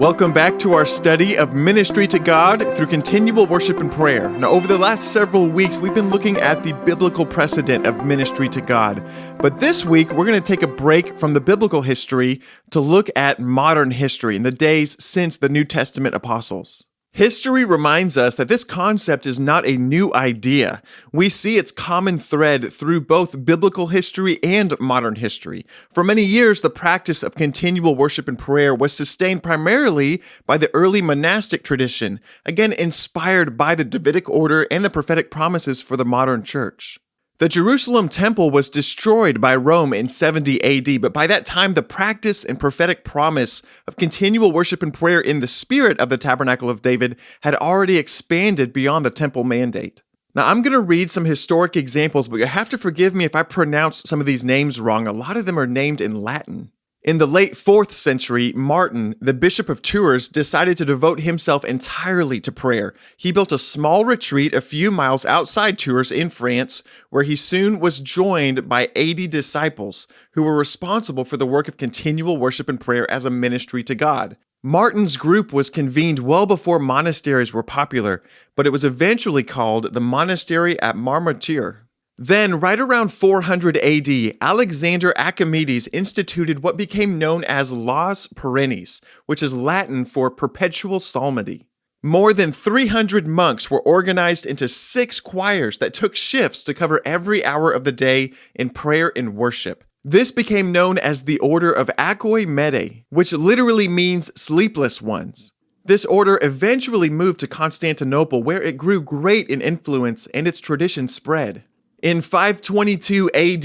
Welcome back to our study of ministry to God through continual worship and prayer. Now, over the last several weeks, we've been looking at the biblical precedent of ministry to God. But this week, we're going to take a break from the biblical history to look at modern history in the days since the New Testament apostles. History reminds us that this concept is not a new idea. We see its common thread through both biblical history and modern history. For many years, the practice of continual worship and prayer was sustained primarily by the early monastic tradition, again inspired by the Davidic order and the prophetic promises for the modern church. The Jerusalem temple was destroyed by Rome in 70 AD, but by that time, the practice and prophetic promise of continual worship and prayer in the spirit of the Tabernacle of David had already expanded beyond the temple mandate. Now, I'm going to read some historic examples, but you have to forgive me if I pronounce some of these names wrong. A lot of them are named in Latin. In the late 4th century, Martin, the Bishop of Tours, decided to devote himself entirely to prayer. He built a small retreat a few miles outside Tours in France, where he soon was joined by 80 disciples who were responsible for the work of continual worship and prayer as a ministry to God. Martin's group was convened well before monasteries were popular, but it was eventually called the Monastery at Marmoutier. Then, right around 400 AD, Alexander Archimedes instituted what became known as Laus Perennis, which is Latin for perpetual psalmody. More than 300 monks were organized into 6 choirs that took shifts to cover every hour of the day in prayer and worship. This became known as the Order of Achoi Mede, which literally means sleepless ones. This order eventually moved to Constantinople, where it grew great in influence and its tradition spread. In 522 AD,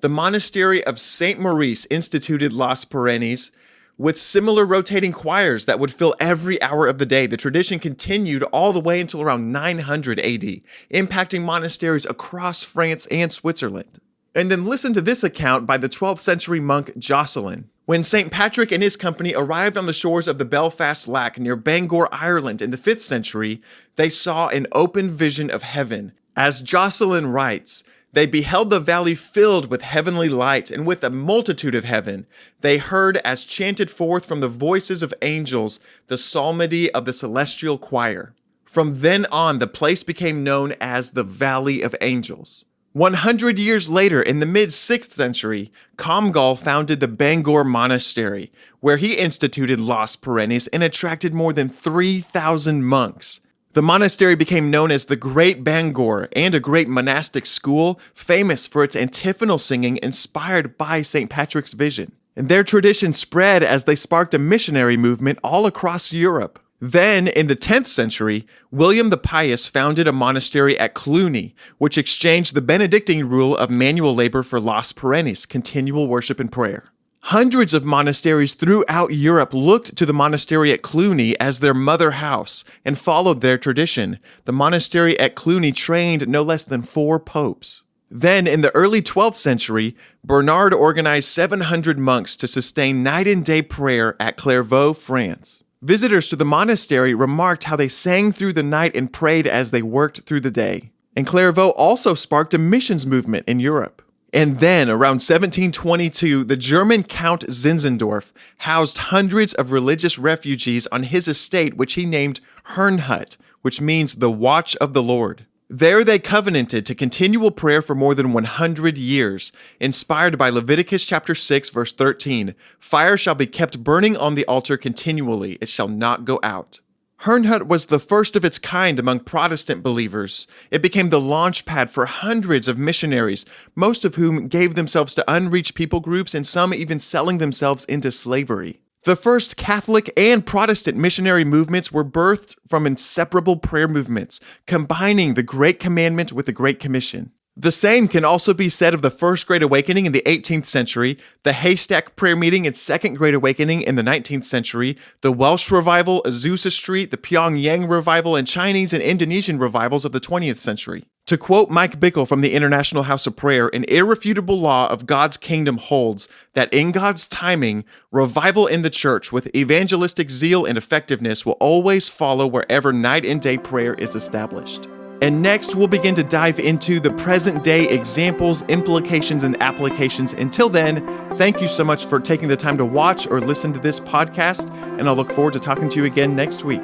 the monastery of St. Maurice instituted Laus Perennis with similar rotating choirs that would fill every hour of the day. The tradition continued all the way until around 900 AD, impacting monasteries across France and Switzerland. And then listen to this account by the 12th century monk Jocelyn. When St. Patrick and his company arrived on the shores of the Belfast Lough near Bangor, Ireland in the 5th century, they saw an open vision of heaven. As Jocelyn writes, they beheld the valley filled with heavenly light, and with a multitude of heaven. They heard, as chanted forth from the voices of angels, the psalmody of the celestial choir. From then on, the place became known as the Valley of Angels. 100 years later, in the mid-6th century, Comgall founded the Bangor Monastery, where he instituted Laus Perennis and attracted more than 3,000 monks. The monastery became known as the Great Bangor and a great monastic school, famous for its antiphonal singing inspired by St. Patrick's vision. And their tradition spread as they sparked a missionary movement all across Europe. Then, in the 10th century, William the Pious founded a monastery at Cluny, which exchanged the Benedictine rule of manual labor for Laus Perennis, continual worship and prayer. Hundreds of monasteries throughout Europe looked to the monastery at Cluny as their mother house and followed their tradition. The monastery at Cluny trained no less than 4 popes. Then, in the early 12th century, Bernard organized 700 monks to sustain night and day prayer at Clairvaux, France. Visitors to the monastery remarked how they sang through the night and prayed as they worked through the day. And Clairvaux also sparked a missions movement in Europe. And then, around 1722, the German Count Zinzendorf housed hundreds of religious refugees on his estate, which he named Herrnhut, which means the watch of the Lord. There they covenanted to continual prayer for more than 100 years, inspired by Leviticus chapter 6, verse 13. Fire shall be kept burning on the altar continually, it shall not go out. Herrnhut was the first of its kind among Protestant believers. It became the launch pad for hundreds of missionaries, most of whom gave themselves to unreached people groups and some even selling themselves into slavery. The first Catholic and Protestant missionary movements were birthed from inseparable prayer movements, combining the Great Commandment with the Great Commission. The same can also be said of the First Great Awakening in the 18th century, the Haystack Prayer Meeting and Second Great Awakening in the 19th century, the Welsh Revival, Azusa Street, the Pyongyang Revival, and Chinese and Indonesian revivals of the 20th century. To quote Mike Bickle from the International House of Prayer, an irrefutable law of God's kingdom holds that in God's timing, revival in the church with evangelistic zeal and effectiveness will always follow wherever night and day prayer is established. And next, we'll begin to dive into the present day examples, implications, and applications. Until then, thank you so much for taking the time to watch or listen to this podcast, and I'll look forward to talking to you again next week.